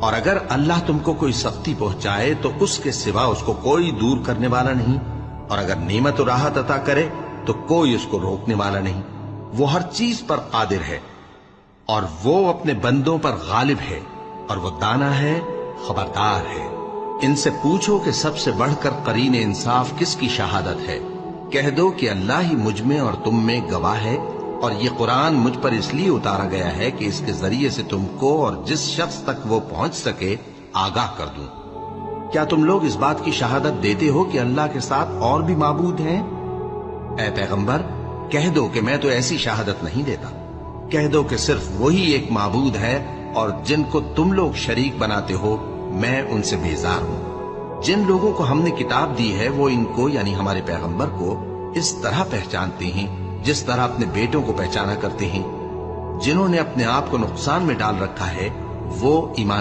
اور اگر اللہ تم کو کوئی سختی پہنچائے تو اس کے سوا اس کو کوئی دور کرنے والا نہیں، اور اگر نعمت و راحت عطا کرے تو کوئی اس کو روکنے والا نہیں۔ وہ ہر چیز پر قادر ہے، اور وہ اپنے بندوں پر غالب ہے، اور وہ دانا ہے، خبردار ہے۔ ان سے پوچھو کہ سب سے بڑھ کر قرین انصاف کس کی شہادت ہے؟ کہہ دو کہ اللہ ہی مجھ میں اور تم میں گواہ ہے، اور یہ قرآن مجھ پر اس لیے اتارا گیا ہے کہ اس کے ذریعے سے تم کو اور جس شخص تک وہ پہنچ سکے آگاہ کر دوں۔ کیا تم لوگ اس بات کی شہادت دیتے ہو کہ اللہ کے ساتھ اور بھی معبود ہیں؟ اے پیغمبر، کہہ دو کہ میں تو ایسی شہادت نہیں دیتا۔ کہہ دو کہ صرف وہی ایک معبود ہے، اور جن کو تم لوگ شریک بناتے ہو میں ان سے بیزار ہوں۔ جن لوگوں کو ہم نے کتاب دی ہے وہ ان کو یعنی ہمارے پیغمبر کو اس طرح پہچانتے ہیں جس طرح اپنے بیٹوں کو پہچانا کرتے ہیں۔ جنہوں نے اپنے آپ کو نقصان میں ڈال رکھا ہے وہ ایمان